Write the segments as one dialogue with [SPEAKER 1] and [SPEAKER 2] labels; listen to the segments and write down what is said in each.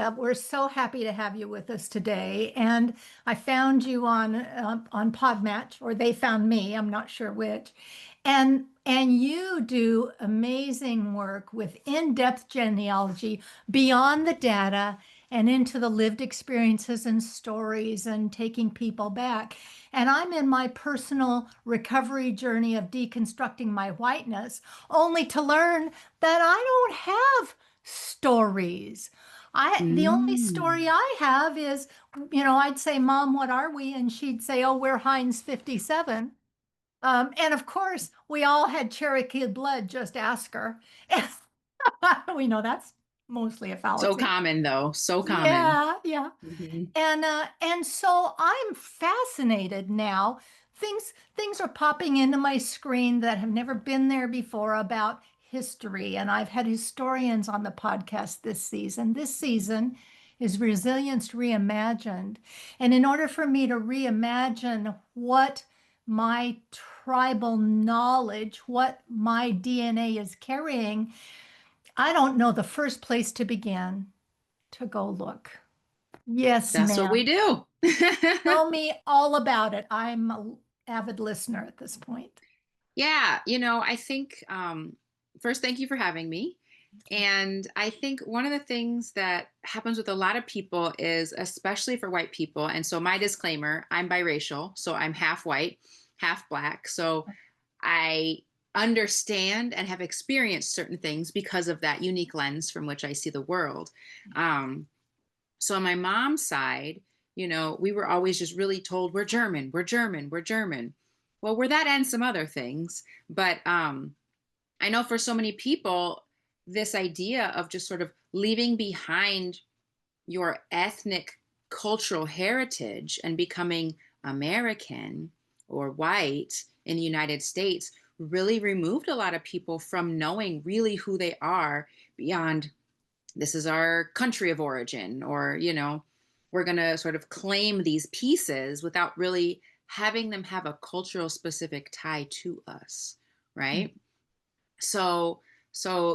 [SPEAKER 1] Mica, we're so happy to have you with us today. And I found you on Podmatch, or they found me. I'm not sure which. And you do amazing work with in-depth genealogy beyond the data and into the lived experiences and stories and taking people back. And I'm in my personal recovery journey of deconstructing my whiteness, only to learn that I don't have stories. The only
[SPEAKER 2] Mm.
[SPEAKER 1] story I have is, I'd say, Mom, what are we? And she'd say, oh, we're Heinz 57. And of course, we all had Cherokee blood, just ask her. We know that's mostly a
[SPEAKER 2] So
[SPEAKER 1] fallacy.
[SPEAKER 2] common, though. So common.
[SPEAKER 1] Yeah, yeah.
[SPEAKER 2] Hmm.
[SPEAKER 1] And so I'm fascinated now. Things are popping into my screen that have never been there before about history. And I've had historians on the podcast this season. This season is Resilience Reimagined. And in order for me to reimagine what my tribal knowledge, what my DNA is carrying, I don't know the first place to begin to go look. Yes,
[SPEAKER 2] That's what we
[SPEAKER 1] ma'am.
[SPEAKER 2] do.
[SPEAKER 1] Tell me all about it. I'm an avid listener at this point.
[SPEAKER 2] Yeah, I think first, thank you for having me. And I think one of the things that happens with a lot of people is, especially for white people, and so my disclaimer, I'm biracial, so I'm half white, half black. So I understand and have experienced certain things because of that unique lens from which I see the world. Um, so on my mom's side, we were always just really told we're German, we're German, we're German. Well, we're that and some other things, but I know for so many people, this idea of just sort of leaving behind your ethnic cultural heritage and becoming American or white in the United States really removed a lot of people from knowing really who they are beyond this is our country of origin, or, we're going to sort of claim these pieces without really having them have a cultural specific tie to us, right? So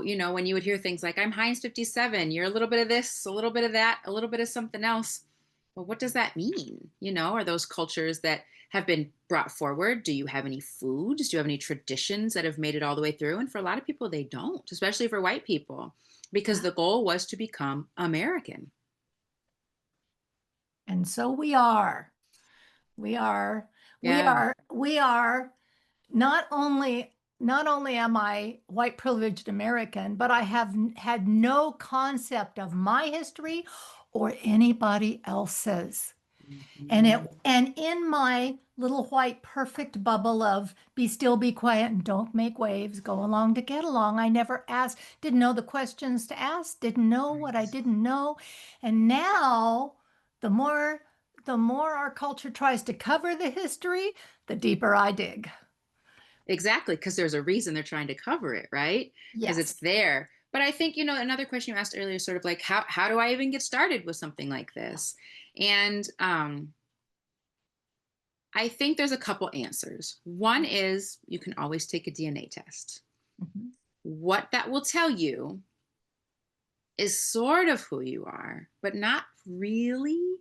[SPEAKER 2] when you would hear things like, I'm Heinz 57, you're a little bit of this, a little bit of that, a little bit of something else. Well, what does that mean? Are those cultures that have been brought forward? Do you have any foods? Do you have any traditions that have made it all the way through? And for a lot of people, they don't, especially for white people, because
[SPEAKER 1] Yeah.
[SPEAKER 2] the goal was to become American.
[SPEAKER 1] And so we are. We are. We
[SPEAKER 2] Yeah.
[SPEAKER 1] are. We are not only am I white privileged American, but I have had no concept of my history or anybody else's.
[SPEAKER 2] Mhm.
[SPEAKER 1] And in my little white perfect bubble of be still, be quiet, and don't make waves, go along to get along, I never asked, didn't know the questions to ask, didn't know what I didn't know. And now the more the more our culture tries to cover the history, the deeper I dig.
[SPEAKER 2] Exactly, because there's a reason they're trying to cover it, right? Because it's
[SPEAKER 1] Yes.
[SPEAKER 2] there. But I think, another question you asked earlier, sort of like, how do I even get started with something like this? And I think there's a couple answers. One is you can always take a DNA test.
[SPEAKER 1] Mhm.
[SPEAKER 2] What that will tell you is sort of who you are, but not really.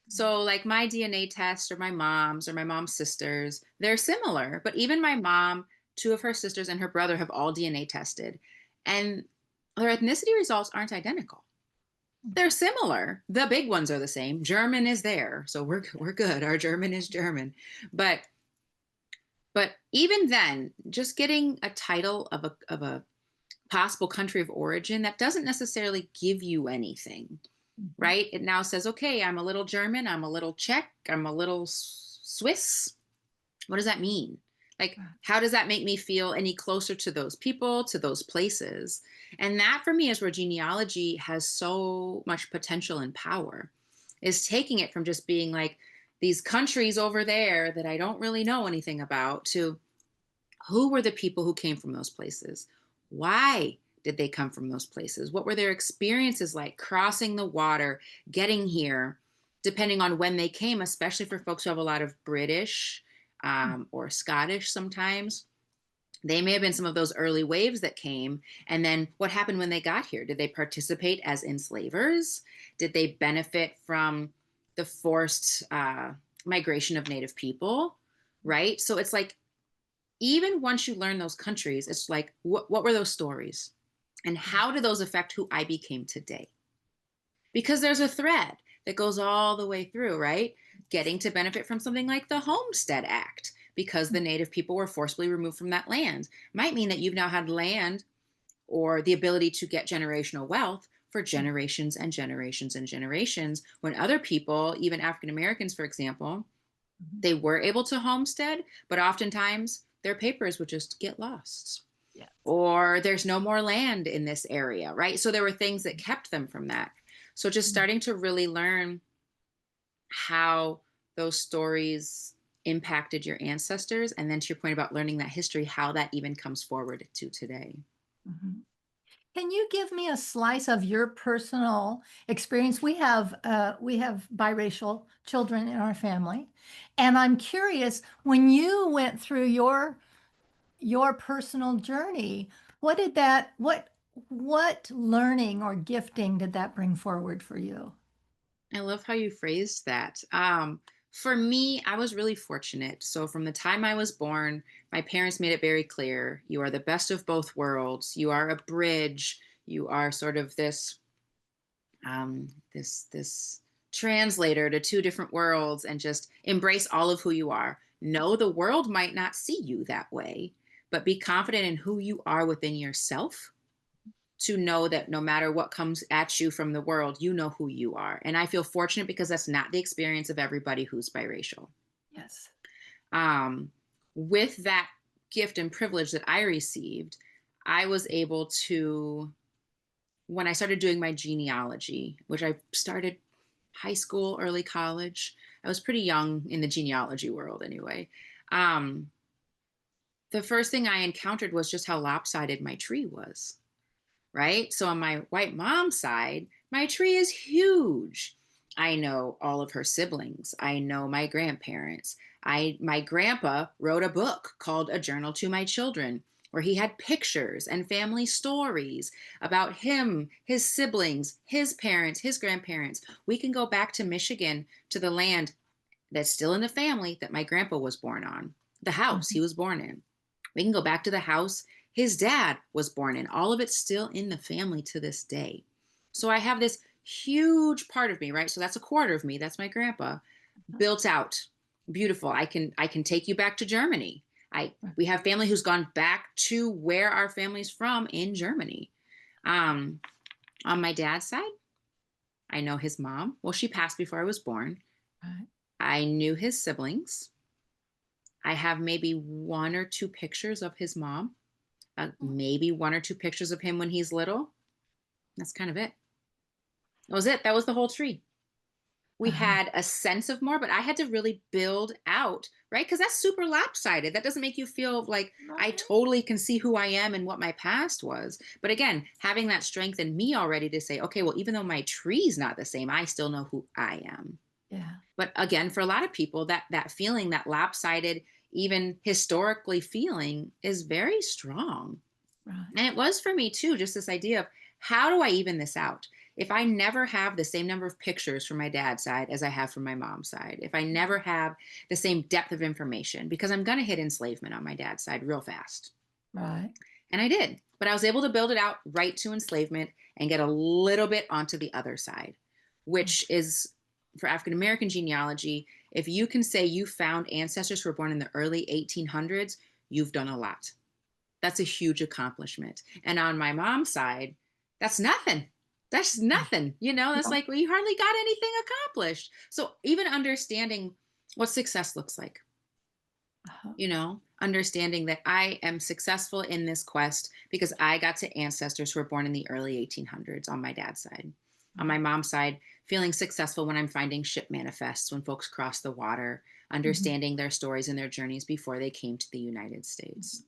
[SPEAKER 2] So, like my DNA test or my mom's sisters, they're similar. But even my mom, two of her sisters, and her brother have all DNA tested, and their ethnicity results aren't identical. They're similar. The big ones are the same. German is there, so we're good. Our German is German, but even then, just getting a title of a possible country of origin that doesn't necessarily give you anything,
[SPEAKER 1] Mhm.
[SPEAKER 2] right? It now says, okay, I'm a little German, I'm a little Czech, I'm a little Swiss. What does that mean? Like, how does that make me feel any closer to those people, to those places? And that for me is where genealogy has so much potential and power, is taking it from just being like these countries over there that I don't really know anything about to who were the people who came from those places? Why did they come from those places? What were their experiences like crossing the water, getting here, depending on when they came, especially for folks who have a lot of British or Scottish sometimes. They may have been some of those early waves that came. And then what happened when they got here? Did they participate as enslavers? Did they benefit from the forced migration of Native people? Right. So it's like, even once you learn those countries, it's like, what were those stories? And how do those affect who I became today? Because there's a thread that goes all the way through, right? Getting to benefit from something like the Homestead Act because the Native people were forcibly removed from that land might mean that you've now had land or the ability to get generational wealth for generations and generations and generations, when other people, even African Americans, for example,
[SPEAKER 1] Mhm.
[SPEAKER 2] they were able to homestead, but oftentimes their papers would just get lost.
[SPEAKER 1] Yeah.
[SPEAKER 2] Or there's no more land in this area, right? So there were things that kept them from that. So just
[SPEAKER 1] Mhm.
[SPEAKER 2] starting to really learn how those stories impacted your ancestors. And then to your point about learning that history, how that even comes forward to today.
[SPEAKER 1] Mhm. Can you give me a slice of your personal experience? We have biracial children in our family, and I'm curious, when you went through your personal journey, what did that what learning or gifting did that bring forward for you?
[SPEAKER 2] I love how you phrased that. For me, I was really fortunate. So from the time I was born, my parents made it very clear, you are the best of both worlds. You are a bridge. You are sort of this translator to two different worlds, and just embrace all of who you are. No, the world might not see you that way, but be confident in who you are within yourself, to know that no matter what comes at you from the world, you know who you are. And I feel fortunate because that's not the experience of everybody who's biracial.
[SPEAKER 1] Yes.
[SPEAKER 2] Um, with that gift and privilege that I received, I was able to, when I started doing my genealogy, which I started high school, early college, I was pretty young in the genealogy world anyway. Um, the first thing I encountered was just how lopsided my tree was, right? So on my white mom's side, my tree is huge. I know all of her siblings. I know my grandparents. My grandpa wrote a book called A Journal to My Children, where he had pictures and family stories about him, his siblings, his parents, his grandparents. We can go back to Michigan, to the land that's still in the family that my grandpa was born on, the house he
[SPEAKER 1] Mhm.
[SPEAKER 2] was born in. We can go back to the house his dad was born in. All of it's still in the family to this day. So I have this huge part of me, right? So that's a quarter of me. That's my grandpa, built out, beautiful. I can take you back to Germany. I We have family who's gone back to where our family's from in Germany. Um, on my dad's side, I know his mom. Well, she passed before I was born.
[SPEAKER 1] Right.
[SPEAKER 2] I knew his siblings. I have maybe one or two pictures of his mom, maybe one or two pictures of him when he's little. That's kind of it. That was it. That was the whole tree. We
[SPEAKER 1] Uh-huh.
[SPEAKER 2] had a sense of more, but I had to really build out, right? Because that's super lopsided. That doesn't make you feel like I
[SPEAKER 1] No.
[SPEAKER 2] totally can see who I am and what my past was. But again, having that strength in me already to say, okay, well, even though my tree's not the same, I still know who I am.
[SPEAKER 1] Yeah.
[SPEAKER 2] But again, for a lot of people, that feeling, that lopsided, even historically feeling, is very strong.
[SPEAKER 1] Right.
[SPEAKER 2] And it was for me too, just this idea of, how do I even this out? If I never have the same number of pictures from my dad's side as I have from my mom's side, if I never have the same depth of information, because I'm going to hit enslavement on my dad's side real fast.
[SPEAKER 1] Right.
[SPEAKER 2] And I did, but I was able to build it out right to enslavement and get a little bit onto the other side, which is, for African American genealogy, if you can say you found ancestors who were born in the early 1800s, you've done a lot. That's a huge accomplishment. And on my mom's side, that's nothing. That's nothing. That's
[SPEAKER 1] Yeah.
[SPEAKER 2] like, well, you hardly got anything accomplished. So even understanding what success looks like,
[SPEAKER 1] Uh-huh.
[SPEAKER 2] understanding that I am successful in this quest because I got to ancestors who were born in the early 1800s on my dad's side. On my mom's side, feeling successful when I'm finding ship manifests when folks cross the water,
[SPEAKER 1] Mhm.
[SPEAKER 2] understanding their stories and their journeys before they came to the United States.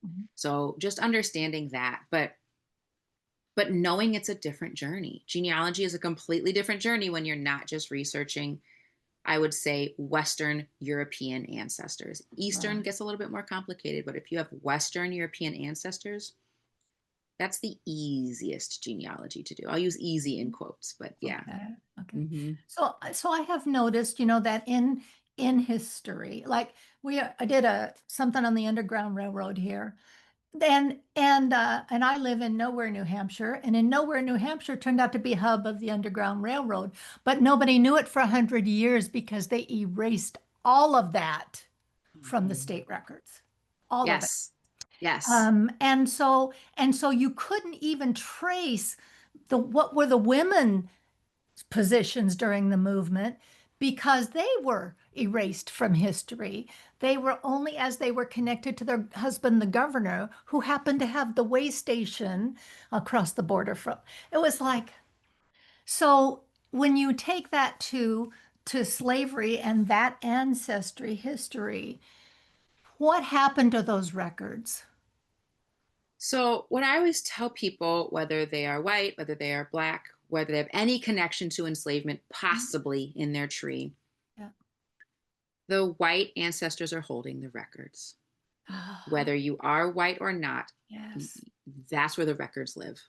[SPEAKER 1] Mhm.
[SPEAKER 2] So just understanding that, but knowing it's a different journey. Genealogy is a completely different journey when you're not just researching I would say Western European ancestors. Eastern
[SPEAKER 1] Right.
[SPEAKER 2] gets a little bit more complicated, but if you have Western European ancestors, that's the easiest genealogy to do. I'll use easy in quotes, but yeah.
[SPEAKER 1] Okay. Okay.
[SPEAKER 2] Hmm.
[SPEAKER 1] So I have noticed, that in history, like I did a something on the Underground Railroad here. And I live in Nowhere, New Hampshire, and in Nowhere, New Hampshire turned out to be a hub of the Underground Railroad, but nobody knew it for 100 years because they erased all of that from the
[SPEAKER 2] Hmm.
[SPEAKER 1] state records, all of it.
[SPEAKER 2] Yes. Yes.
[SPEAKER 1] And so you couldn't even trace what were the women positions during the movement because they were erased from history. They were only as they were connected to their husband, the governor, who happened to have the way station across the border from. It was like, so when you take that to slavery and that ancestry history, what happened to those records?
[SPEAKER 2] So, what I always tell people, whether they are white, whether they are black, whether they have any connection to enslavement possibly in their tree,
[SPEAKER 1] Yeah.
[SPEAKER 2] the white ancestors are holding the records.
[SPEAKER 1] Ah,
[SPEAKER 2] Whether you are white or not,
[SPEAKER 1] yes.
[SPEAKER 2] that's where the records live.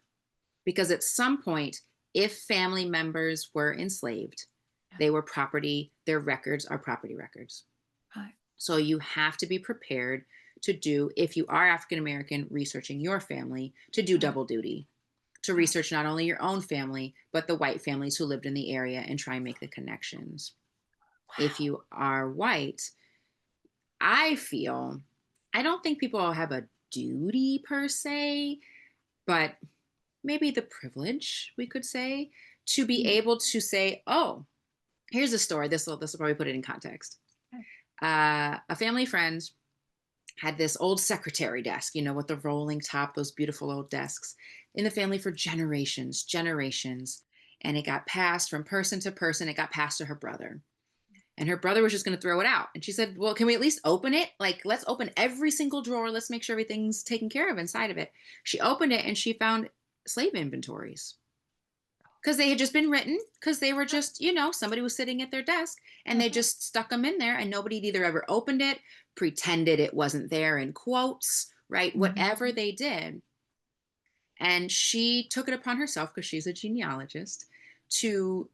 [SPEAKER 2] Because at some point, if family members were enslaved,
[SPEAKER 1] Yeah.
[SPEAKER 2] they were property, their records are property records.
[SPEAKER 1] Right.
[SPEAKER 2] So you have to be prepared to do, if you are African American researching your family, to do
[SPEAKER 1] Right.
[SPEAKER 2] double duty, to
[SPEAKER 1] Right.
[SPEAKER 2] research not only your own family, but the white families who lived in the area and try and make the connections. If
[SPEAKER 1] Wow.
[SPEAKER 2] you are white, I feel, I don't think people have a duty per se, but maybe the privilege, we could say, to be
[SPEAKER 1] Mm.
[SPEAKER 2] able to say, oh, here's a story. This will probably put it in context.
[SPEAKER 1] Okay.
[SPEAKER 2] A family friend had this old secretary desk, with the rolling top, those beautiful old desks in the family for generations, generations. And it got passed from person to person. It got passed to her brother. And her brother was just going to throw it out. And she said, well, can we at least open it? Like, let's open every single drawer. Let's make sure everything's taken care of inside of it. She opened it and she found slave inventories because they had just been written, because they were just, somebody was sitting at their desk and they
[SPEAKER 1] Uh-huh.
[SPEAKER 2] just stuck them in there and nobody had either ever opened it, pretended it wasn't there in quotes, right? Whatever
[SPEAKER 1] Mhm.
[SPEAKER 2] they did. And she took it upon herself, because she's a genealogist, to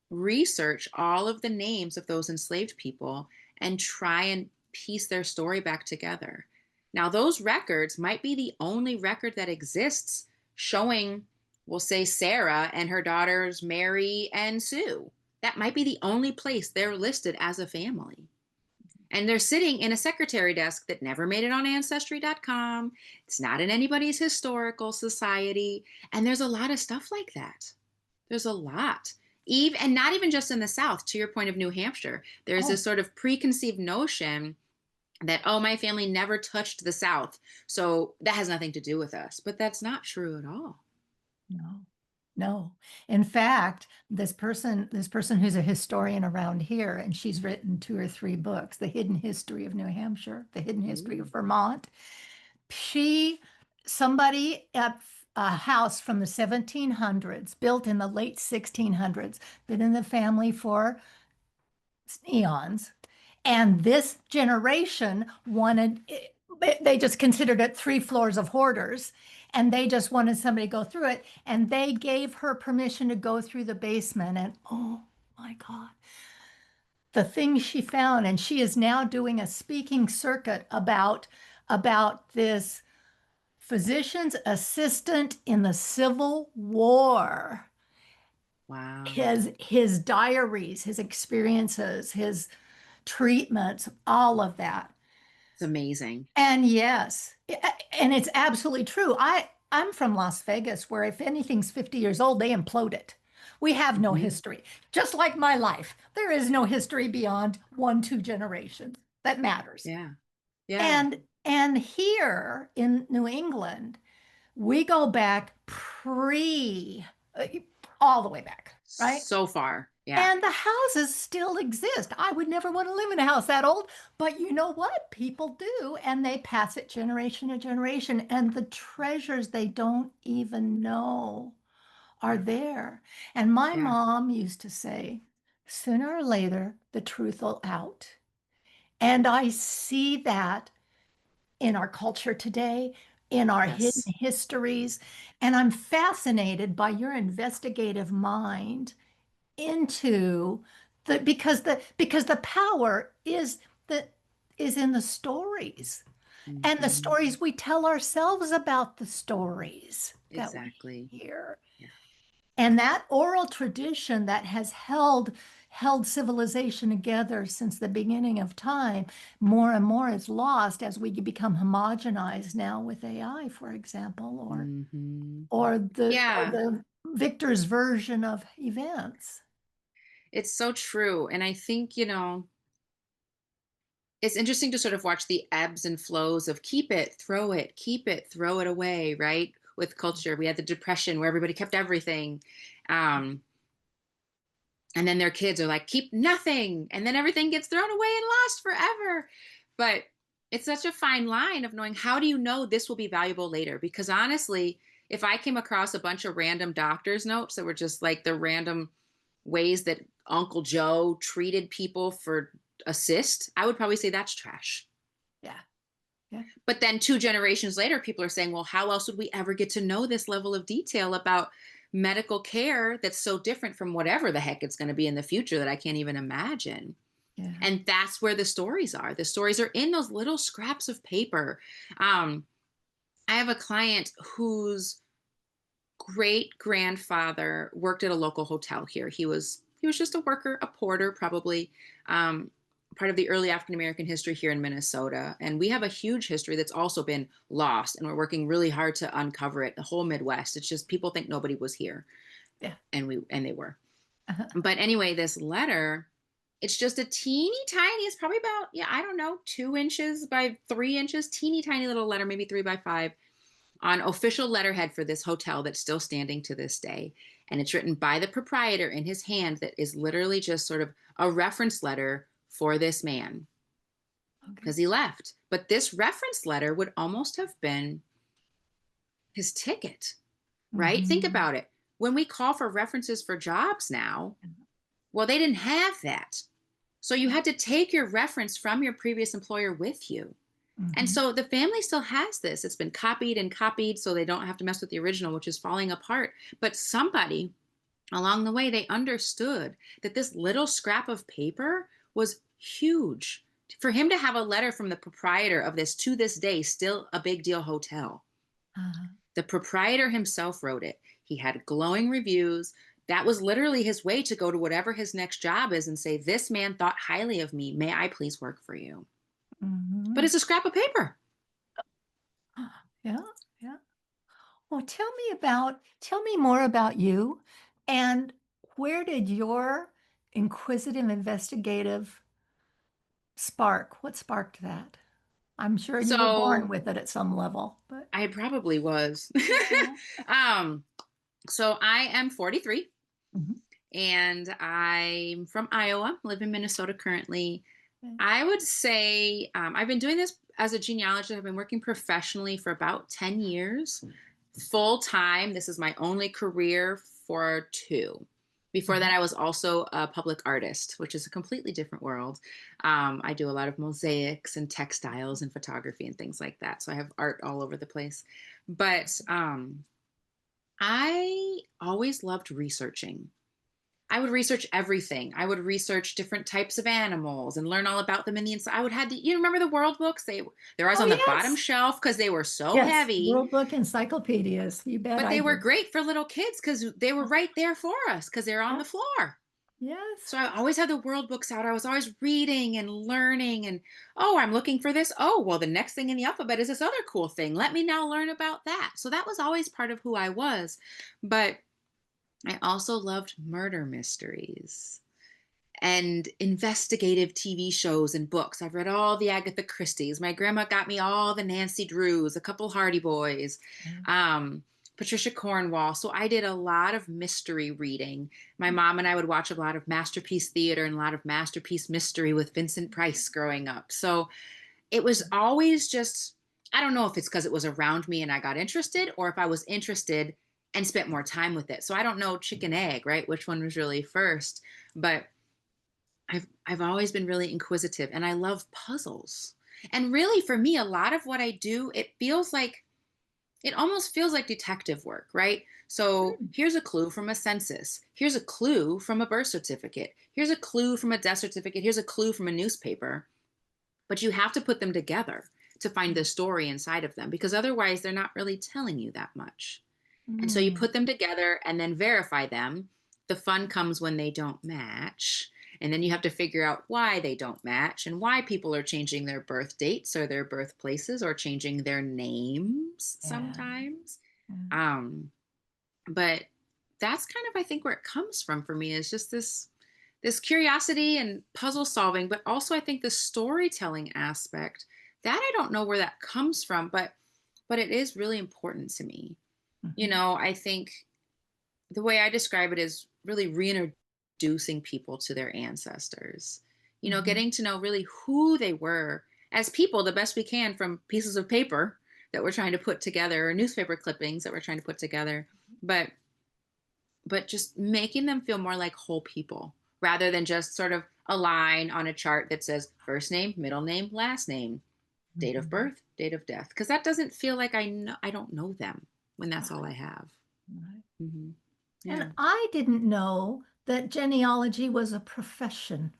[SPEAKER 2] research all of the names of those enslaved people and try and piece their story back together. Now, those records might be the only record that exists showing, we'll say, Sarah and her daughters, Mary and Sue. That might be the only place they're listed as a family. And they're sitting in a secretary desk that never made it on ancestry.com. It's not in anybody's historical society. And there's a lot of stuff like that. There's a lot. Even, and not even just in the South, to your point of New Hampshire, there's
[SPEAKER 1] Oh,
[SPEAKER 2] this sort of preconceived notion that, oh, my family never touched the South, so that has nothing to do with us. But that's not true at all.
[SPEAKER 1] no, no. In fact, this person who's a historian around here, and she's written 2 or 3 books, The Hidden History of New Hampshire, The Hidden History of
[SPEAKER 2] Ooh,
[SPEAKER 1] Vermont. Somebody at a house from the 1700s, built in the late 1600s, been in the family for eons. And this generation wanted, they just considered it 3 floors of hoarders. And they just wanted somebody to go through it. And they gave her permission to go through the basement. And oh my God, the things she found. And she is now doing a speaking circuit about this physician's assistant in the Civil War,
[SPEAKER 2] wow.
[SPEAKER 1] his diaries, his experiences, his treatments, all of that.
[SPEAKER 2] It's amazing.
[SPEAKER 1] And yes, and it's absolutely true. I'm from Las Vegas, where if anything's 50 years old, they implode it. We have no
[SPEAKER 2] Hmm.
[SPEAKER 1] history. Just like my life, there is no history beyond 1, 2 generations that matters.
[SPEAKER 2] Yeah. Yeah.
[SPEAKER 1] And here in New England, we go back all the way back, right?
[SPEAKER 2] So far. Yeah.
[SPEAKER 1] And the houses still exist. I would never want to live in a house that old, but you know what? People do, and they pass it generation to generation, and the treasures they don't even know are
[SPEAKER 2] Yeah.
[SPEAKER 1] there. And my
[SPEAKER 2] Yeah.
[SPEAKER 1] mom used to say, sooner or later, the truth will out. And I see that in our culture today, in our hidden
[SPEAKER 2] Yes.
[SPEAKER 1] histories. And I'm fascinated by your investigative mind into because the power the is in the stories and the
[SPEAKER 2] Hmm.
[SPEAKER 1] stories we tell ourselves about the stories that we
[SPEAKER 2] Exactly.
[SPEAKER 1] hear.
[SPEAKER 2] Yeah.
[SPEAKER 1] And that oral tradition that has held civilization together since the beginning of time, more and more is lost as we become homogenized now with AI, for example,
[SPEAKER 2] Hmm.
[SPEAKER 1] or
[SPEAKER 2] Yeah.
[SPEAKER 1] the victor's version of events.
[SPEAKER 2] It's so true. And I think, it's interesting to sort of watch the ebbs and flows of keep it, throw it away, right? With culture, we had the depression where everybody kept everything. Um, and then their kids are like, keep nothing. And then everything gets thrown away and lost forever. But it's such a fine line of knowing, how do you know this will be valuable later? Because honestly, if I came across a bunch of random doctor's notes that were just like the random ways that Uncle Joe treated people for assist, I would probably say that's trash.
[SPEAKER 1] Yeah, yeah,
[SPEAKER 2] But then 2 generations later, people are saying, well, how else would we ever get to know this level of detail about medical care that's so different from whatever the heck it's going to be in the future that I can't even imagine?
[SPEAKER 1] yeah.
[SPEAKER 2] And that's where the stories are. The stories are in those little scraps of paper. Um, I have a client whose great grandfather worked at a local hotel here. He was just a worker, a porter, probably, part of the early African American history here in Minnesota. And we have a huge history that's also been lost, and we're working really hard to uncover it. The whole Midwest. It's just people think nobody was here,
[SPEAKER 1] Yeah.
[SPEAKER 2] and they were.
[SPEAKER 1] Uh-huh.
[SPEAKER 2] But anyway, this letter, it's just a teeny tiny. It's probably about, yeah, I don't know, 2 inches by 3 inches, teeny tiny little letter, maybe 3 by 5, on official letterhead for this hotel that's still standing to this day. And it's written by the proprietor in his hand, that is literally just sort of a reference letter for this man
[SPEAKER 1] Okay.
[SPEAKER 2] because he left. But this reference letter would almost have been his ticket, right? Think
[SPEAKER 1] Mm-hmm.
[SPEAKER 2] about it. When we call for references for jobs now, well, they didn't have that. So you had to take your reference from your previous employer with you. And
[SPEAKER 1] Mm-hmm.
[SPEAKER 2] so the family still has this. It's been copied and copied so they don't have to mess with the original, which is falling apart. But somebody along the way, they understood that this little scrap of paper was huge. For him to have a letter from the proprietor of this, to this day, still a big deal hotel.
[SPEAKER 1] Uh-huh.
[SPEAKER 2] The proprietor himself wrote it. He had glowing reviews. That was literally his way to go to whatever his next job is and say, this man thought highly of me. May I please work for you? But
[SPEAKER 1] Mm-hmm.
[SPEAKER 2] it's a scrap of paper.
[SPEAKER 1] Yeah, yeah. Well, tell me more about you and where did your inquisitive investigative what sparked that? I'm sure you were born
[SPEAKER 2] So
[SPEAKER 1] with it at some level, but
[SPEAKER 2] I probably was.
[SPEAKER 1] yeah.
[SPEAKER 2] um, so I am 43
[SPEAKER 1] Mhm.
[SPEAKER 2] and I'm from Iowa, live in Minnesota currently.
[SPEAKER 1] Yeah.
[SPEAKER 2] I would say I've been doing this as a genealogist. I've been working professionally for about 10 years, full time. This is my only career for 2. Before that,
[SPEAKER 1] Mhm.
[SPEAKER 2] I was also a public artist, which is a completely different world. I do a lot of mosaics and textiles and photography and things like that. So I have art all over the place. But I always loved researching. I would research everything. I would research different types of animals and learn all about them in the inside. I would have you remember the world books? They're always
[SPEAKER 1] Oh,
[SPEAKER 2] on the bottom
[SPEAKER 1] yes.
[SPEAKER 2] shelf because they were so
[SPEAKER 1] Yes.
[SPEAKER 2] heavy,
[SPEAKER 1] World Book encyclopedias. You bet
[SPEAKER 2] but
[SPEAKER 1] I
[SPEAKER 2] they were
[SPEAKER 1] did.
[SPEAKER 2] great for little kids because they were right there for us because they're on
[SPEAKER 1] Yeah.
[SPEAKER 2] the floor.
[SPEAKER 1] Yes.
[SPEAKER 2] So I always had the world books out. I was always reading and learning and, oh, I'm looking for this. Oh, well, the next thing in the alphabet is this other cool thing. Let me now learn about that. So that was always part of who I was. But I also loved murder mysteries and investigative TV shows and books. I've read all the Agatha Christie's. My grandma got me all the Nancy Drews, a couple Hardy Boys,
[SPEAKER 1] Yeah.
[SPEAKER 2] um, Patricia Cornwall. So I did a lot of mystery reading. My mom and I would watch a lot of Masterpiece Theater and a lot of Masterpiece Mystery with Vincent Price growing up. So it was always just, I don't know if it's because it was around me and I got interested, or if I was interested and spent more time with it. So I don't know, chicken egg, right? Which one was really first? But I've always been really inquisitive and I love puzzles. And really for me, a lot of what I do, it almost feels like detective work, right? So
[SPEAKER 1] Mm.
[SPEAKER 2] here's a clue from a census. Here's a clue from a birth certificate. Here's a clue from a death certificate. Here's a clue from a newspaper. But you have to put them together to find the story inside of them because otherwise they're not really telling you that much. And so you
[SPEAKER 1] Mm.
[SPEAKER 2] put them together and then verify them. The fun comes when they don't match. And then you have to figure out why they don't match and why people are changing their birth dates or their birthplaces or changing their names
[SPEAKER 1] Yeah.
[SPEAKER 2] sometimes.
[SPEAKER 1] Mm.
[SPEAKER 2] Um, but that's kind of, I think, where it comes from for me is just this curiosity and puzzle solving, but also I think the storytelling aspect that I don't know where that comes from, but it is really important to me.
[SPEAKER 1] Mhm.
[SPEAKER 2] I think the way I describe it is really reintroducing people to their ancestors,
[SPEAKER 1] Mhm.
[SPEAKER 2] getting to know really who they were as people the best we can from pieces of paper that we're trying to put together or newspaper clippings that we're trying to put together. But just making them feel more like whole people rather than just sort of a line on a chart that says first name, middle name, last name, date of
[SPEAKER 1] Mhm.
[SPEAKER 2] birth, date of death. Because that doesn't feel like I don't know them when that's all
[SPEAKER 1] Right.
[SPEAKER 2] I have.
[SPEAKER 1] Right.
[SPEAKER 2] Hmm.
[SPEAKER 1] And
[SPEAKER 2] Yeah.
[SPEAKER 1] I didn't know that genealogy was a profession.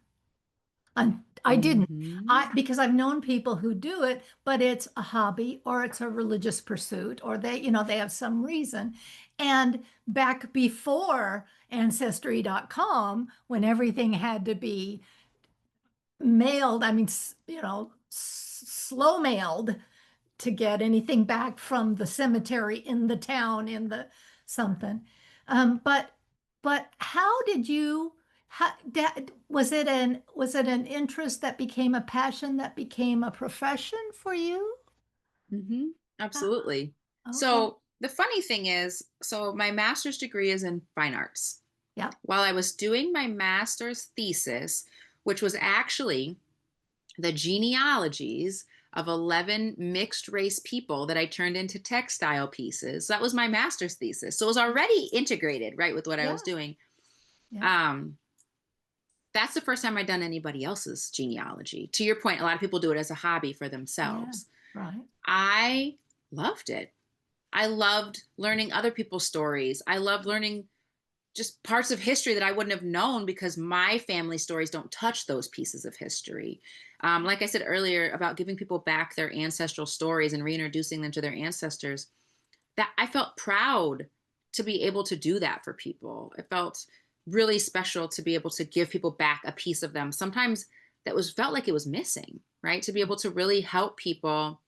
[SPEAKER 1] I didn't.
[SPEAKER 2] Hmm.
[SPEAKER 1] I because I've known people who do it, but it's a hobby or it's a religious pursuit or they have some reason. And back before ancestry.com, when everything had to be mailed, I mean, slow mailed to get anything back from the cemetery in the town in the something. But how did you was it an interest that became a passion that became a profession for you?
[SPEAKER 2] Hmm.
[SPEAKER 1] Ah,
[SPEAKER 2] Absolutely.
[SPEAKER 1] okay.
[SPEAKER 2] So the funny thing is, so my master's degree is in fine arts.
[SPEAKER 1] Yeah.
[SPEAKER 2] While I was doing my master's thesis, which was actually the genealogies of 11 mixed race people that I turned into textile pieces. So that was my master's thesis. So it was already integrated, right, with what I was
[SPEAKER 1] Yeah.
[SPEAKER 2] doing.
[SPEAKER 1] Yeah.
[SPEAKER 2] Um, that's the first time I'd done anybody else's genealogy. To your point, a lot of people do it as a hobby for
[SPEAKER 1] Yeah.
[SPEAKER 2] themselves.
[SPEAKER 1] Right.
[SPEAKER 2] I loved it. I loved learning other people's stories. I loved learning just parts of history that I wouldn't have known because my family stories don't touch those pieces of history. Like I said earlier about giving people back their ancestral stories and reintroducing them to their ancestors, that I felt proud to be able to do that for people. It felt really special to be able to give people back a piece of them. Sometimes that was felt like it was missing, right? To be able to really help people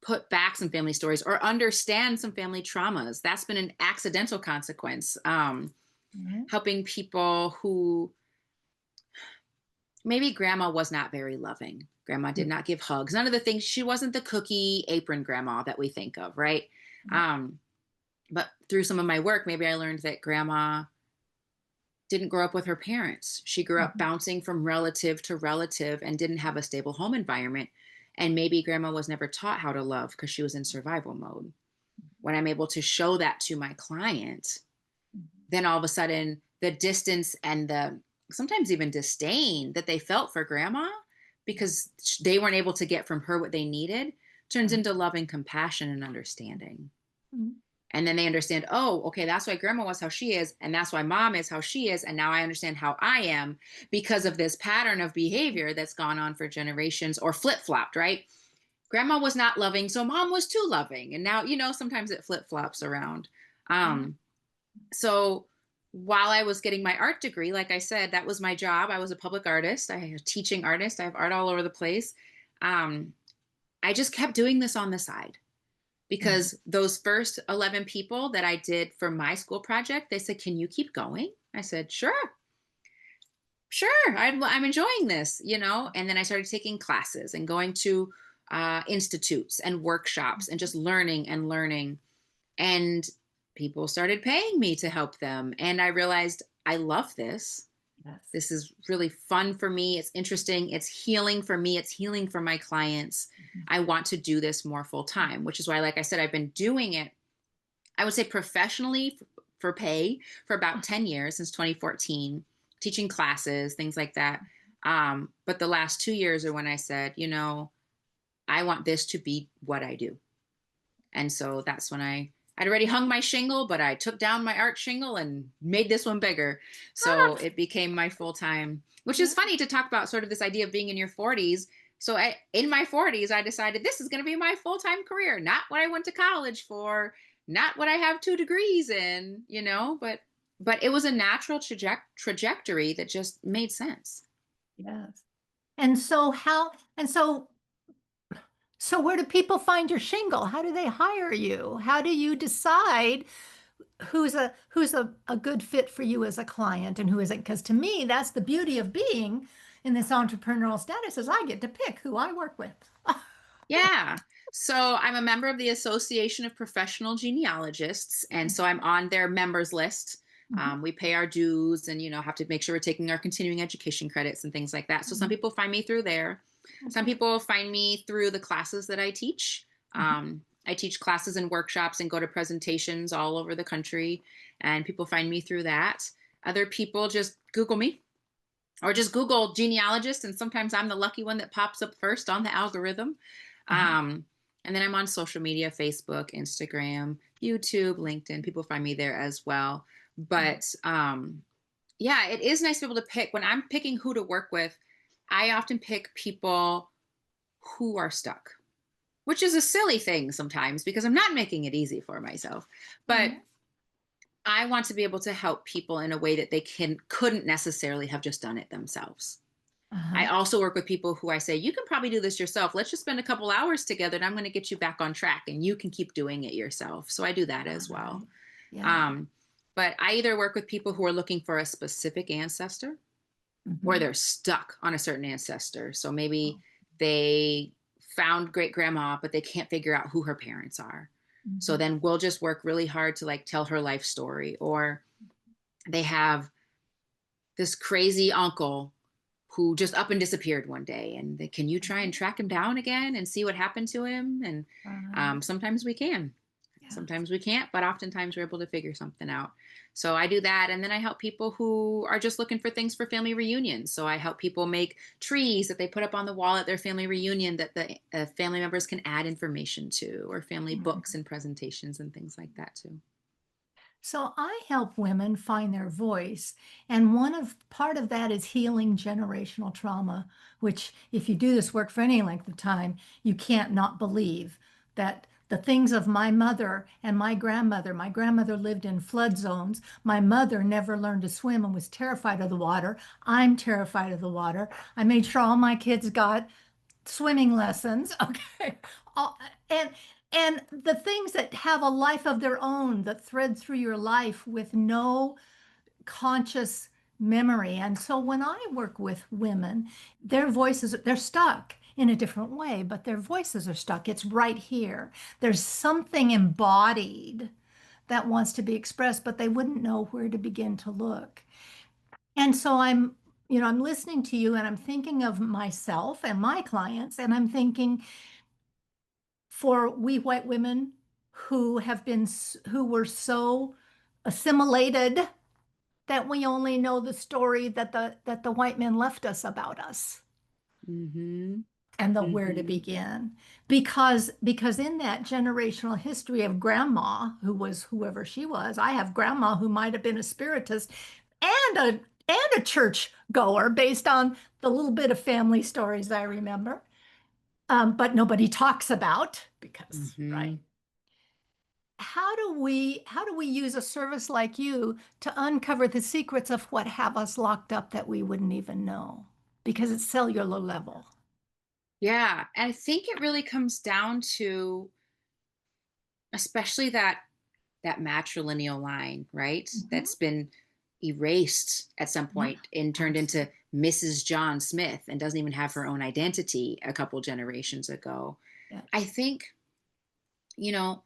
[SPEAKER 2] put back some family stories or understand some family traumas. That's been an accidental consequence.
[SPEAKER 1] Right.
[SPEAKER 2] Helping people who maybe grandma was not very loving. Grandma did not give hugs. None of the things, she wasn't the cookie apron grandma that we think of, right?
[SPEAKER 1] Right.
[SPEAKER 2] Um, but through some of my work, maybe I learned that grandma didn't grow up with her parents. She grew up
[SPEAKER 1] Mhm.
[SPEAKER 2] bouncing from relative to relative and didn't have a stable home environment. And maybe grandma was never taught how to love because she was in survival mode. When I'm able to show that to my client, then all of a sudden the distance and the sometimes even disdain that they felt for grandma because they weren't able to get from her what they needed turns
[SPEAKER 1] Right.
[SPEAKER 2] into loving compassion and understanding.
[SPEAKER 1] Mhm.
[SPEAKER 2] And then they understand, oh, okay, that's why grandma was how she is and that's why mom is how she is, and now I understand how I am because of this pattern of behavior that's gone on for generations or flip-flopped, right? Grandma was not loving so mom was too loving, and now sometimes it flip-flops around.
[SPEAKER 1] Yeah.
[SPEAKER 2] Um so while I was getting my art degree, like I said, that was my job. I was a public artist. I was a teaching artist. I have art all over the place. Um, I just kept doing this on the side
[SPEAKER 1] Mhm.
[SPEAKER 2] because those first 11 people that I did for my school project, they said, "Can you keep going?" I said, "Sure, sure. I'm enjoying this." And then I started taking classes and going to institutes and workshops and just learning and learning. And people started paying me to help them. And I realized I love this.
[SPEAKER 1] Yes.
[SPEAKER 2] This is really fun for me. It's interesting. It's healing for me. It's healing for my clients.
[SPEAKER 1] Mhm.
[SPEAKER 2] I want to do this more full time, which is why, like I said, I've been doing it, I would say professionally for pay for about 10 years since 2014, teaching classes, things like that. But the last 2 years are when I said, I want this to be what I do. And so that's when I'd already hung my shingle, but I took down my art shingle and made this one bigger. So it became my full time, which is funny to talk about, sort of this idea of being in your 40s. So in my 40s, I decided this is going to be my full time career, not what I went to college for, not what I have 2 degrees in, but it was a natural trajectory that just made sense.
[SPEAKER 1] Yes. And so so where do people find your shingle? How do they hire you? How do you decide who's a good fit for you as a client and who isn't? Because to me, that's the beauty of being in this entrepreneurial status is I get to pick who I work with.
[SPEAKER 2] Yeah. So I'm a member of the Association of Professional Genealogists, and so I'm on their members list.
[SPEAKER 1] Mhm,
[SPEAKER 2] We pay our dues and have to make sure we're taking our continuing education credits and things like that. So some
[SPEAKER 1] mhm.
[SPEAKER 2] people find me through there. Some
[SPEAKER 1] Okay.
[SPEAKER 2] people find me through the classes that I teach.
[SPEAKER 1] Mhm.
[SPEAKER 2] I teach classes and workshops and go to presentations all over the country, and people find me through that. Other people just Google me or just Google genealogist, and sometimes I'm the lucky one that pops up first on the algorithm.
[SPEAKER 1] Uh-huh.
[SPEAKER 2] Um, and then I'm on social media: Facebook, Instagram, YouTube, LinkedIn. People find me there as well. But yeah, it is nice to be able to pick. When I'm picking who to work with, I often pick people who are stuck, which is a silly thing sometimes because I'm not making it easy for myself. But
[SPEAKER 1] Yeah.
[SPEAKER 2] I want to be able to help people in a way that they couldn't necessarily have just done it themselves. I
[SPEAKER 1] Uh-huh.
[SPEAKER 2] also work with people who I say, you can probably do this yourself. Let's just spend a couple hours together and I'm going to get you back on track and you can keep doing it yourself. So I do that as well.
[SPEAKER 1] Right. Yeah.
[SPEAKER 2] Um, but I either work with people who are looking for a specific ancestor or
[SPEAKER 1] Mhm.
[SPEAKER 2] they're stuck on a certain ancestor. So maybe
[SPEAKER 1] Oh.
[SPEAKER 2] they found great grandma, but they can't figure out who her parents are. So
[SPEAKER 1] Mhm.
[SPEAKER 2] then we'll just work really hard to like tell her life story. Or they have this crazy uncle who just up and disappeared one day. And can you try and track him down again and see what happened to him? And
[SPEAKER 1] Right.
[SPEAKER 2] sometimes we can.
[SPEAKER 1] Yes.
[SPEAKER 2] Sometimes we can't, but oftentimes we're able to figure something out. So I do that. And then I help people who are just looking for things for family reunions. So I help people make trees that they put up on the wall at their family reunion that the family members can add information to, or family books
[SPEAKER 1] Mhm.
[SPEAKER 2] and presentations and things like that too.
[SPEAKER 1] So I help women find their voice, and one of part of that is healing generational trauma, which if you do this work for any length of time, you can't not believe that the things of my grandmother lived in flood zones. My mother never learned to swim and was terrified of the water. I'm terrified of the water. I made sure all my kids got swimming lessons. Okay. All- and and the things that have a life of their own that thread through your life with no conscious memory. And so when I work with women, their voices, they're stuck in a different way, but their voices are stuck. It's right here. There's something embodied that wants to be expressed, but they wouldn't know where to begin to look. And so I'm listening to you and I'm thinking of myself and my clients, and I'm thinking for we white women who were so assimilated that we only know the story that the white men left us about us
[SPEAKER 2] Mm-hmm.
[SPEAKER 1] and the where to
[SPEAKER 2] Mm-hmm.
[SPEAKER 1] begin. Because in that generational history of grandma, who was whoever she was, I have grandma who might have been a spiritist and a church goer based on the little bit of family stories I remember, but nobody talks about because,
[SPEAKER 2] Mm-hmm.
[SPEAKER 1] right? How do we use a service like you to uncover the secrets of what have us locked up that we wouldn't even know because it's cellular level?
[SPEAKER 2] Yeah. And I think it really comes down to especially that matrilineal line, right?
[SPEAKER 1] Mhm.
[SPEAKER 2] That's been erased at some
[SPEAKER 1] Yeah,
[SPEAKER 2] point and turned into
[SPEAKER 1] absolutely.
[SPEAKER 2] Mrs. John Smith and doesn't even have her own identity a couple generations ago.
[SPEAKER 1] Yeah.
[SPEAKER 2] I think, you know,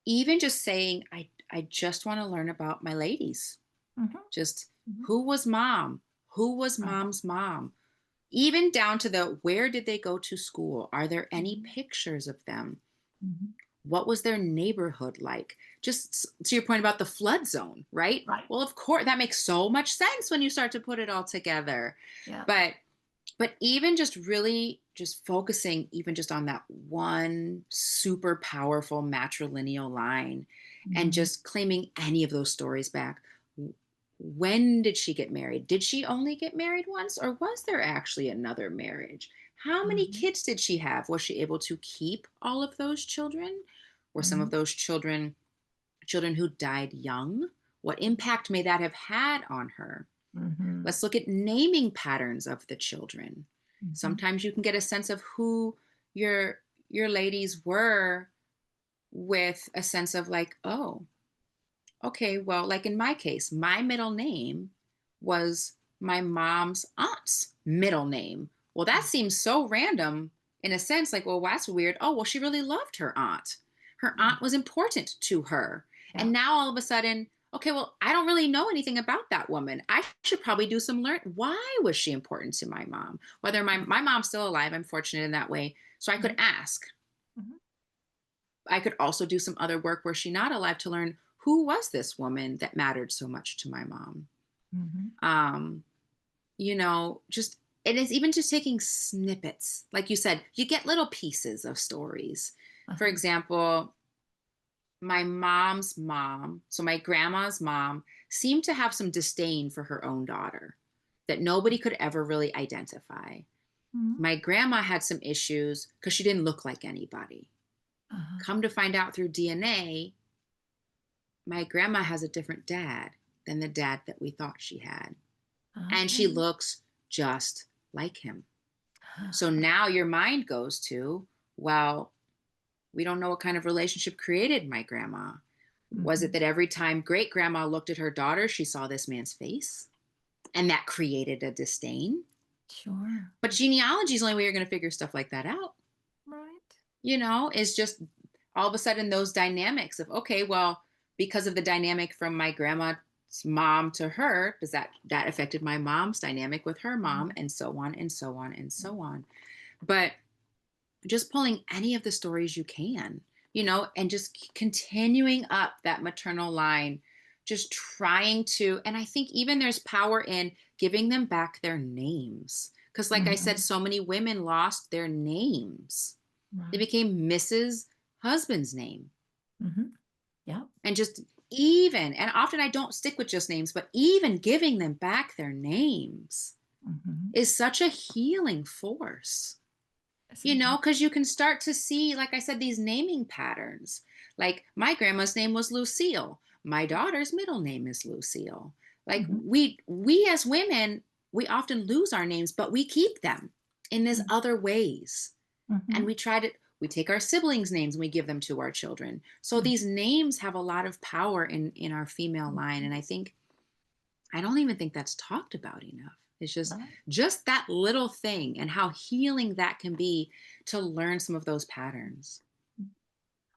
[SPEAKER 2] even just saying, I just want to learn about my ladies.
[SPEAKER 1] Mhm.
[SPEAKER 2] Just
[SPEAKER 1] Mhm.
[SPEAKER 2] who was mom? Who was
[SPEAKER 1] Right.
[SPEAKER 2] mom's mom? Even down to the where did they go to school? Are there any
[SPEAKER 1] Mhm.
[SPEAKER 2] pictures of them?
[SPEAKER 1] Mhm.
[SPEAKER 2] What was their neighborhood like? Just to your point about the flood zone, right?
[SPEAKER 1] Right.
[SPEAKER 2] Well, of course, that makes so much sense when you start to put it all together.
[SPEAKER 1] Yeah.
[SPEAKER 2] But even just really just focusing even just on that one super powerful matrilineal line and
[SPEAKER 1] Mhm.
[SPEAKER 2] just claiming any of those stories back. When did she get married? Did she only get married once, or was there actually another marriage? How many
[SPEAKER 1] Mhm.
[SPEAKER 2] kids did she have? Was she able to keep all of those children? Were some of
[SPEAKER 1] Mhm.
[SPEAKER 2] those children who died young? What impact may that have had on her?
[SPEAKER 1] Mhm.
[SPEAKER 2] Let's look at naming patterns of the children.
[SPEAKER 1] Mhm.
[SPEAKER 2] Sometimes you can get a sense of who your ladies were with a sense of like, oh, okay, well, like in my case, my middle name was my mom's aunt's middle name. Well, that seems so random in a sense, like, well, that's weird. Oh, well, she really loved her aunt. Her aunt was important to her.
[SPEAKER 1] Yeah.
[SPEAKER 2] And now all of a sudden, okay, well, I don't really know anything about that woman. I should probably do some learn. Why was she important to my mom? Whether my mom's still alive, I'm fortunate in that way. So I could
[SPEAKER 1] Mhm.
[SPEAKER 2] ask.
[SPEAKER 1] Mhm.
[SPEAKER 2] I could also do some other work where she's not alive to learn who was this woman that mattered so much to my mom.
[SPEAKER 1] Mhm.
[SPEAKER 2] Um, just it is even just taking snippets. Like you said, you get little pieces of stories. For
[SPEAKER 1] Uh-huh.
[SPEAKER 2] example, my mom's mom, so my grandma's mom, seemed to have some disdain for her own daughter that nobody could ever really identify.
[SPEAKER 1] Mhm.
[SPEAKER 2] My grandma had some issues because she didn't look like anybody.
[SPEAKER 1] Uh-huh.
[SPEAKER 2] Come to find out through DNA, my grandma has a different dad than the dad that we thought she had. And she
[SPEAKER 1] Uh-huh.
[SPEAKER 2] looks just like him. So now your mind goes to, well, we don't know what kind of relationship created my grandma. Was it
[SPEAKER 1] Mhm.
[SPEAKER 2] that every time great grandma looked at her daughter, she saw this man's face? And that created a disdain?
[SPEAKER 1] Sure.
[SPEAKER 2] But genealogy is the only way you're going to figure stuff like that out.
[SPEAKER 1] Right.
[SPEAKER 2] Is just all of a sudden those dynamics of, okay, well, because of the dynamic from my grandma's mom to her, does that affected my mom's dynamic with her mom,
[SPEAKER 1] Mhm.
[SPEAKER 2] and so on and so on and so on. But just pulling any of the stories you can, and just continuing up that maternal line, just trying to, and I think even there's power in giving them back their names. Because, like I said,
[SPEAKER 1] Mhm.
[SPEAKER 2] so many women lost their names. They
[SPEAKER 1] Right.
[SPEAKER 2] became Mrs. Husband's name.
[SPEAKER 1] Mhm. Yeah.
[SPEAKER 2] And just even, and often I don't stick with just names, but even giving them back their names
[SPEAKER 1] Mhm.
[SPEAKER 2] is such a healing force,
[SPEAKER 1] Yes, indeed.
[SPEAKER 2] because you can start to see, like I said, these naming patterns. Like my grandma's name was Lucille. My daughter's middle name is Lucille. Like
[SPEAKER 1] Mhm.
[SPEAKER 2] we as women, we often lose our names, but we keep them in these
[SPEAKER 1] Mhm.
[SPEAKER 2] other ways. And
[SPEAKER 1] Mhm.
[SPEAKER 2] we take our siblings' names and we give them to our children. So
[SPEAKER 1] Mhm.
[SPEAKER 2] these names have a lot of power in our female line. And I don't even think that's talked about enough. It's
[SPEAKER 1] Right.
[SPEAKER 2] just that little thing and how healing that can be to learn some of those patterns.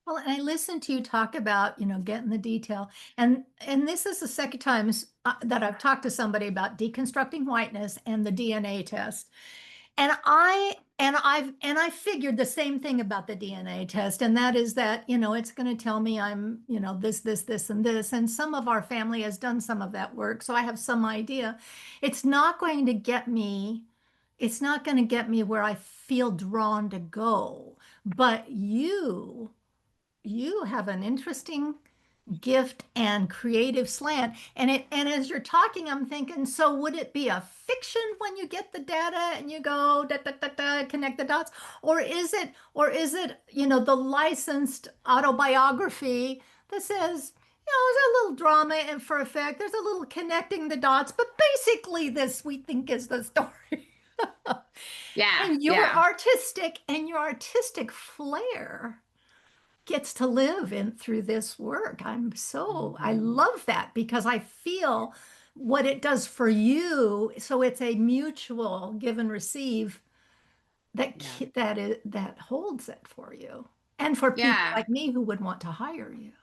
[SPEAKER 1] Well, and I listened to you talk about, getting the detail. And this is the second time that I've talked to somebody about deconstructing whiteness and the DNA test. And I figured the same thing about the DNA test, and that is that, it's going to tell me I'm, this, and this. And some of our family has done some of that work, so I have some idea. It's not going to get me, it's not going to get me where I feel drawn to go. But you have an interesting gift and creative slant. And as you're talking, I'm thinking, so would it be a fiction when you get the data and you go da, da, da, da, connect the dots? Or is it, the licensed autobiography that says, there's a little drama and for effect, there's a little connecting the dots, but basically this we think is the story.
[SPEAKER 2] Yeah,
[SPEAKER 1] And
[SPEAKER 2] yeah,
[SPEAKER 1] your artistic flair gets to live in through this work. I
[SPEAKER 2] hmm,
[SPEAKER 1] love that because I feel what it does for you. So it's a mutual give and receive
[SPEAKER 2] yeah,
[SPEAKER 1] that holds it for you and for people
[SPEAKER 2] yeah.
[SPEAKER 1] like me who would want to hire you.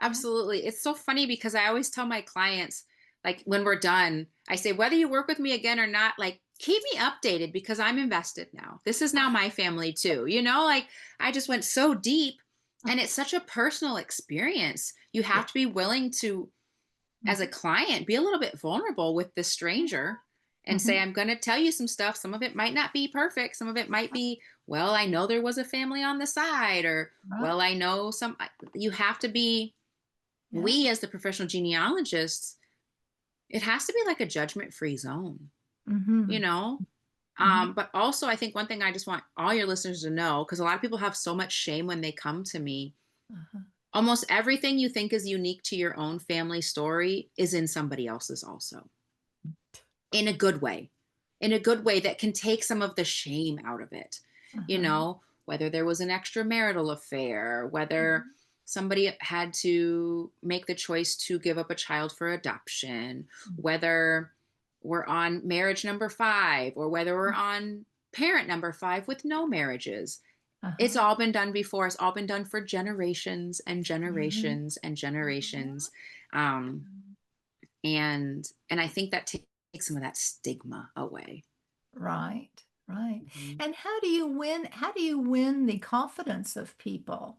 [SPEAKER 1] Yeah.
[SPEAKER 2] Absolutely. It's so funny because I always tell my clients, like when we're done, I say, whether you work with me again or not, like keep me updated because I'm invested now. This is now my family too. Like I just went so deep And it's such a personal experience. You
[SPEAKER 1] Yeah.
[SPEAKER 2] have to be willing to, as a
[SPEAKER 1] Mhm.
[SPEAKER 2] client, be a little bit vulnerable with the stranger and say,
[SPEAKER 1] Mhm.
[SPEAKER 2] I'm going to tell you some stuff. Some of it might not be perfect. Some of it might be, well, I know there was a family on the side, or, well,
[SPEAKER 1] Right.
[SPEAKER 2] I know some. You have to be,
[SPEAKER 1] Yeah.
[SPEAKER 2] we as the professional genealogists, it has to be like a judgment free zone, you
[SPEAKER 1] Mhm.
[SPEAKER 2] know?
[SPEAKER 1] Mhm.
[SPEAKER 2] But also, I think one thing I just want all your listeners to know, because a lot of people have so much shame when they come to me.
[SPEAKER 1] Uh-huh.
[SPEAKER 2] Almost everything you think is unique to your own family story is in somebody else's also, in a good way, in a good way that can take some of the shame out of it. You
[SPEAKER 1] Uh-huh.
[SPEAKER 2] know, whether there was an extramarital affair, whether
[SPEAKER 1] Mhm.
[SPEAKER 2] somebody had to make the choice to give up a child for adoption, whether we're on marriage number 5, or whether we're on parent number 5 with no marriages. It's
[SPEAKER 1] Uh-huh.
[SPEAKER 2] all been done before. It's all been done for generations and
[SPEAKER 1] Mhm.
[SPEAKER 2] generations and
[SPEAKER 1] Yeah.
[SPEAKER 2] generations. Um, and I think that takes some of that stigma away.
[SPEAKER 1] Right. Right.
[SPEAKER 2] Mhm.
[SPEAKER 1] And how do you win the confidence of people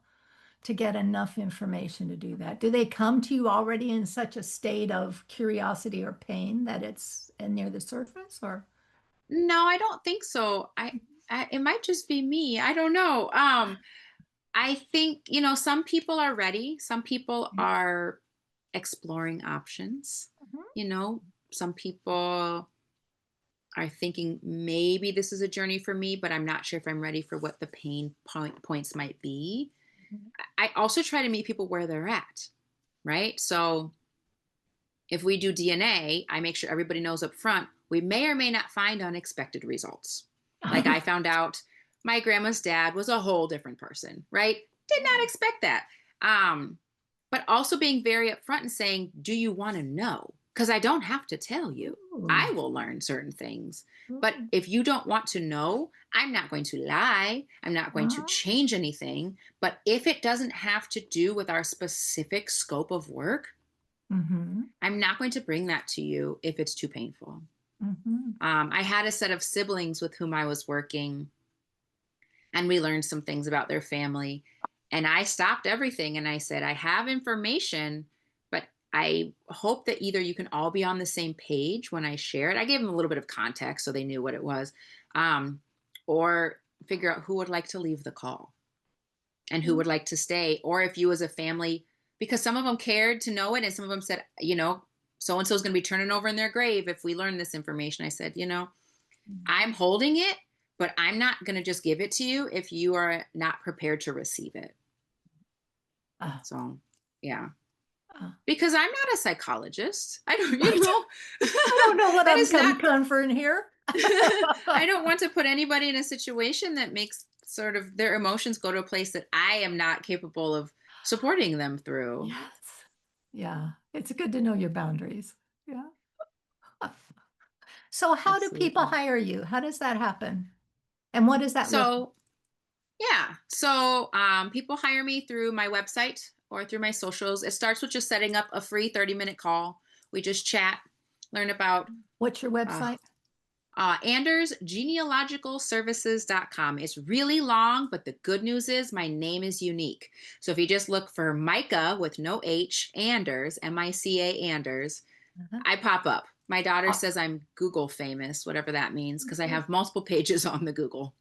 [SPEAKER 1] to get enough information to do that? Do they come to you already in such a state of curiosity or pain that it's near the surface or?
[SPEAKER 2] No, I don't think so. It might just be me. I don't know. I think, some people are ready. Some people
[SPEAKER 1] Yeah.
[SPEAKER 2] are exploring options.
[SPEAKER 1] Mhm.
[SPEAKER 2] You know, some people are thinking maybe this is a journey for me, but I'm not sure if I'm ready for what the points might be.
[SPEAKER 1] Mhm.
[SPEAKER 2] I also try to meet people where they're at, right? So if we do DNA, I make sure everybody knows up front, we may or may not find unexpected results. Like I found out my grandma's dad was a whole different person, right? Did not expect that. Um, but also being very upfront and saying, do you want to know? Because I don't have to tell you.
[SPEAKER 1] Ooh.
[SPEAKER 2] I will learn certain things. But
[SPEAKER 1] Ooh.
[SPEAKER 2] if you don't want to know, I'm not going to lie. I'm not going to
[SPEAKER 1] Uh-huh.
[SPEAKER 2] change anything. But if it doesn't have to do with our specific scope of work,
[SPEAKER 1] Mm-hmm.
[SPEAKER 2] I'm not going to bring that to you if it's too painful.
[SPEAKER 1] Mm-hmm.
[SPEAKER 2] I had a set of siblings with whom I was working, and we learned some things about their family. And I stopped everything and I said, I have information, but I hope that either you can all be on the same page when I share it. I gave them a little bit of context so they knew what it was, um, or figure out who would like to leave the call and who would like to stay, or if you as a family, because some of them cared to know it and some of them said, so and so is going to be turning over in their grave if we learn this information. I said, I'm holding it, but I'm not going to just give it to you if you are not prepared to receive it.
[SPEAKER 1] Uh,
[SPEAKER 2] So yeah,
[SPEAKER 1] uh,
[SPEAKER 2] because I'm not a psychologist. I don't,
[SPEAKER 1] right. I don't know what
[SPEAKER 2] that
[SPEAKER 1] I'm
[SPEAKER 2] is not,
[SPEAKER 1] coming here.
[SPEAKER 2] I don't want to put anybody in a situation that makes sort of their emotions go to a place that I am not capable of supporting them through.
[SPEAKER 1] Yes. Yeah. It's good to know your boundaries. Yeah. So how do people
[SPEAKER 2] Absolutely.
[SPEAKER 1] hire you? How does that happen? And what does that look like?
[SPEAKER 2] So, yeah. So, people hire me through my website or through my socials. It starts with just setting up a free 30-minute call. We just chat, learn about
[SPEAKER 1] What's your
[SPEAKER 2] uh,
[SPEAKER 1] website?
[SPEAKER 2] Anders genealogicalservices.com. It's really long, but the good news is my name is unique. So if you just look for Mica with no H, Anders, Mica Anders,
[SPEAKER 1] Uh-huh.
[SPEAKER 2] I pop up. My daughter
[SPEAKER 1] Oh,
[SPEAKER 2] says I'm Google famous, whatever that means, because I have multiple pages on the Google.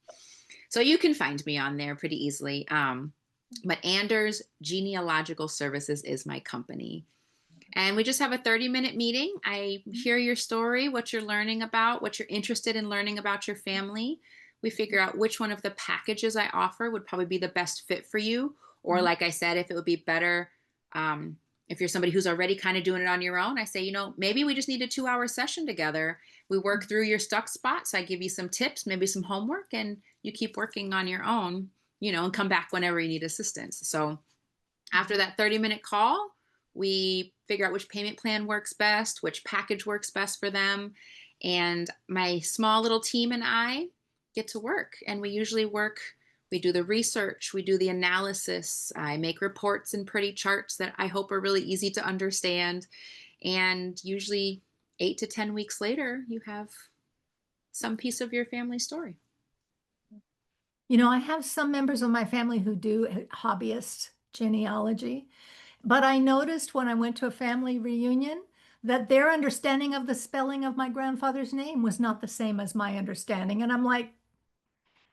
[SPEAKER 2] So you can find me on there pretty easily. But Anders Genealogical Services is my company. And we just have a 30-minute meeting. I hear your story, what you're learning about, what you're interested in learning about your family. We figure out which one of the packages I offer would probably be the best fit for you. Or, like I said, if it would be better, um, if you're somebody who's already kind of doing it on your own, I say, maybe we just need a 2-hour session together. We work through your stuck spots. I give you some tips, maybe some homework, and you keep working on your own, and come back whenever you need assistance. So, after that 30-minute call, we figure out which payment plan works best, which package works best for them. And my small little team and I get to work. And we do the research, we do the analysis. I make reports and pretty charts that I hope are really easy to understand. And usually 8 to 10 weeks later, you have some piece of your family story.
[SPEAKER 1] I have some members of my family who do hobbyist genealogy, but I noticed when I went to a family reunion that their understanding of the spelling of my grandfather's name was not the same as my understanding. And I'm like,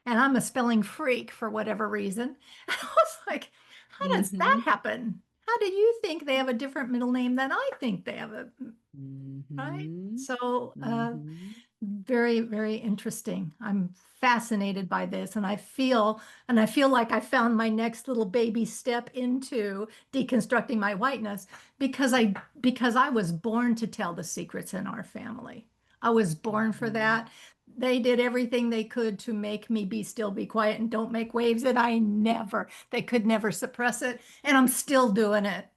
[SPEAKER 1] and I'm a spelling freak for whatever reason. I was like, how does that
[SPEAKER 2] Mm-hmm.
[SPEAKER 1] happen? How do you think they have a different middle name than I think they have right?
[SPEAKER 2] Mm-hmm.
[SPEAKER 1] So,
[SPEAKER 2] Mm-hmm.
[SPEAKER 1] very, very interesting. I'm fascinated by this, and I feel like I found my next little baby step into deconstructing my whiteness because I was born to tell the secrets in our family. I was born for
[SPEAKER 2] Mm-hmm.
[SPEAKER 1] that. They did everything they could to make me be still, be quiet, and don't make waves, and they could never suppress it. And I'm still doing it,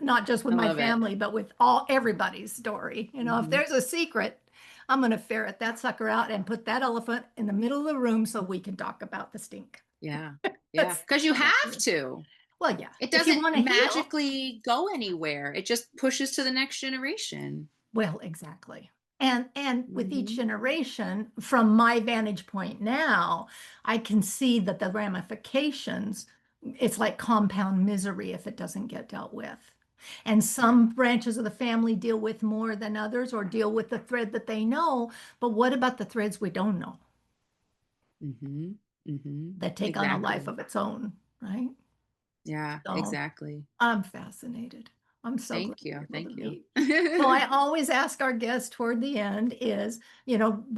[SPEAKER 1] not just with
[SPEAKER 2] I
[SPEAKER 1] my
[SPEAKER 2] love it.
[SPEAKER 1] family, but with everybody's story. If
[SPEAKER 2] Mm-hmm.
[SPEAKER 1] there's a secret, I'm going to ferret that sucker out and put that elephant in the middle of the room so we can talk about the stink.
[SPEAKER 2] Yeah. Yeah.
[SPEAKER 1] That's
[SPEAKER 2] Because you
[SPEAKER 1] how that
[SPEAKER 2] have
[SPEAKER 1] is.
[SPEAKER 2] to.
[SPEAKER 1] Well, yeah,
[SPEAKER 2] It
[SPEAKER 1] if you
[SPEAKER 2] doesn't
[SPEAKER 1] want to heal,
[SPEAKER 2] magically go anywhere. It just pushes to the next generation.
[SPEAKER 1] well, exactly. And with each
[SPEAKER 2] Mm-hmm.
[SPEAKER 1] generation, from my vantage point now, I can see that the ramifications, it's like compound misery if it doesn't get dealt with. And
[SPEAKER 2] Yeah.
[SPEAKER 1] some branches of the family deal with more than others or deal with the thread that they know. But what about the threads we don't know
[SPEAKER 2] Mm-hmm. Mm-hmm.
[SPEAKER 1] that take on a life
[SPEAKER 2] Exactly.
[SPEAKER 1] of its own, right?
[SPEAKER 2] Yeah,
[SPEAKER 1] So
[SPEAKER 2] exactly.
[SPEAKER 1] I'm fascinated. I'm so glad
[SPEAKER 2] Thank
[SPEAKER 1] we're
[SPEAKER 2] you.
[SPEAKER 1] able to
[SPEAKER 2] Thank you.
[SPEAKER 1] meet. So I always ask our guests toward the end is,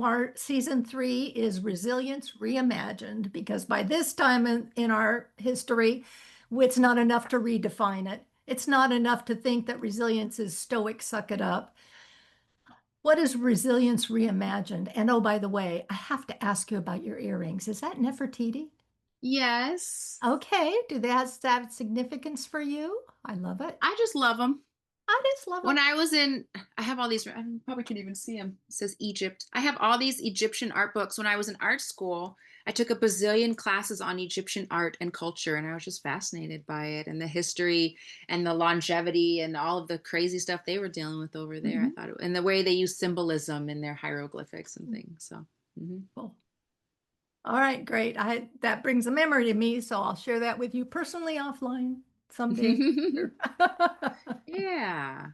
[SPEAKER 1] our season 3 is resilience reimagined because by this time in our history, it's not enough to redefine it. It's not enough to think that resilience is stoic, suck it up. What is resilience reimagined? And oh, by the way, I have to ask you about your earrings. Is that Nefertiti?
[SPEAKER 2] Yes.
[SPEAKER 1] Okay. Do they have significance for you? I love it.
[SPEAKER 2] I just love them.
[SPEAKER 1] I just love
[SPEAKER 2] When
[SPEAKER 1] them.
[SPEAKER 2] I was in, I have all these, I probably can't even see them. It says Egypt. I have all these Egyptian art books. When I was in art school, I took a bazillion classes on Egyptian art and culture, and I was just fascinated by it and the history and the longevity and all of the crazy stuff they were dealing with over there. I
[SPEAKER 1] Mhm.
[SPEAKER 2] thought, and the way they use symbolism in their hieroglyphics and things. So, mhm.
[SPEAKER 1] Cool. All right, great. That brings a memory to me, so I'll share that with you personally offline someday.
[SPEAKER 2] Yeah.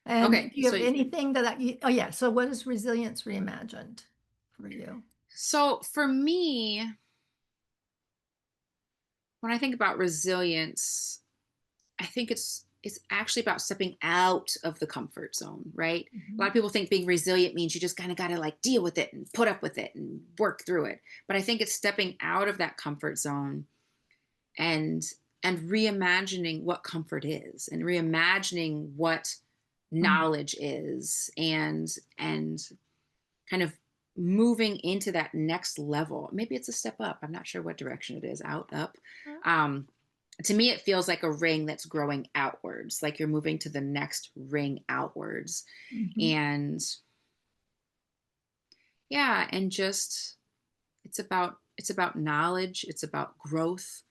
[SPEAKER 1] And do
[SPEAKER 2] Okay.
[SPEAKER 1] you have anything oh yeah, so what is resilience reimagined for you?
[SPEAKER 2] So for me, when I think about resilience, I think it's actually about stepping out of the comfort zone, right? A lot
[SPEAKER 1] Mhm.
[SPEAKER 2] of people think being resilient means you just kind of got to like deal with it and put up with it and work through it. But I think it's stepping out of that comfort zone and and reimagining what comfort is and reimagining what
[SPEAKER 1] Mm.
[SPEAKER 2] knowledge is and kind of moving into that next level. Maybe it's a step up. I'm not sure what direction it is, out, up. Um, to me, it feels like a ring that's growing outwards, like you're moving to the next ring outwards.
[SPEAKER 1] Mhm.
[SPEAKER 2] And yeah, and just it's about knowledge, it's about growth,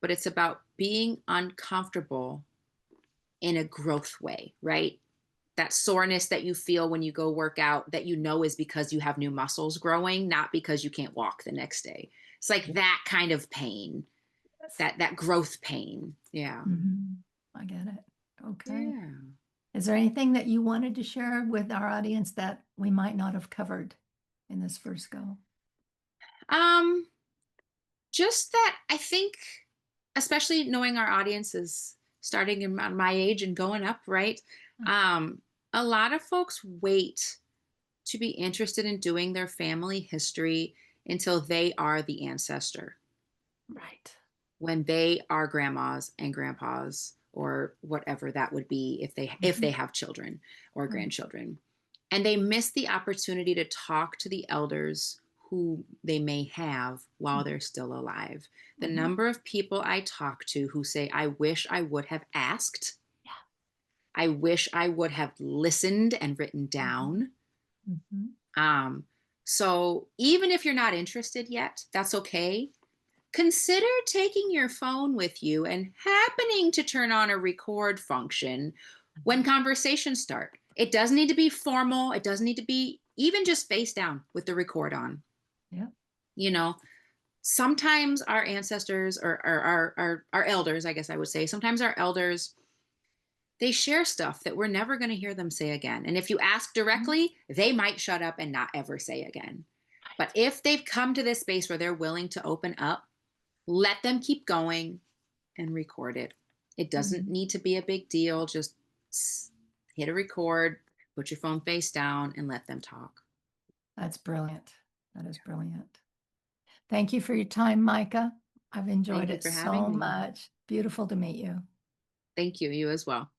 [SPEAKER 2] but it's about being uncomfortable in a growth way, right? That soreness that you feel when you go work out that you know is because you have new muscles growing, not because you can't walk the next day. It's like that kind of pain,
[SPEAKER 1] Yes.
[SPEAKER 2] that growth pain. Yeah.
[SPEAKER 1] Mhm. I get it. Okay.
[SPEAKER 2] Yeah.
[SPEAKER 1] Is there anything that you wanted to share with our audience that we might not have covered in this first go?
[SPEAKER 2] Um, just that I think, especially knowing our audience is starting in my age and going up, right? Um, a lot of folks wait to be interested in doing their family history until they are the ancestor,
[SPEAKER 1] Right.
[SPEAKER 2] when they are grandmas and grandpas or whatever that would be if they
[SPEAKER 1] Mhm.
[SPEAKER 2] have children or
[SPEAKER 1] Right.
[SPEAKER 2] grandchildren, and they miss the opportunity to talk to the elders who they may have while they're still alive. The
[SPEAKER 1] Mhm.
[SPEAKER 2] number of people I talk to who say, I wish I would have asked,
[SPEAKER 1] Yeah.
[SPEAKER 2] I wish I would have listened and written
[SPEAKER 1] Mhm.
[SPEAKER 2] down.
[SPEAKER 1] Mhm.
[SPEAKER 2] um, so even if you're not interested yet, that's okay. Consider taking your phone with you and happening to turn on a record function when
[SPEAKER 1] Mhm.
[SPEAKER 2] conversations start. It doesn't need to be formal. It doesn't need to be even just face down with the record on.
[SPEAKER 1] Yeah.
[SPEAKER 2] You know, Sometimes our ancestors or our elders, I guess I would say, sometimes our elders, they share stuff that we're never going to hear them say again. And if you ask
[SPEAKER 1] Mhm.
[SPEAKER 2] directly, they might shut up and not ever say again. But if they've come to this space where they're willing to open up, let them keep going and record it. It doesn't
[SPEAKER 1] Mhm.
[SPEAKER 2] need to be a big deal. Just hit a record, put your phone face down, and let them talk.
[SPEAKER 1] That's brilliant. That is brilliant. Thank you for your time, Micah. I've enjoyed
[SPEAKER 2] Thank you
[SPEAKER 1] it
[SPEAKER 2] for
[SPEAKER 1] so
[SPEAKER 2] having me.
[SPEAKER 1] much. Beautiful to meet you.
[SPEAKER 2] Thank you. You as well.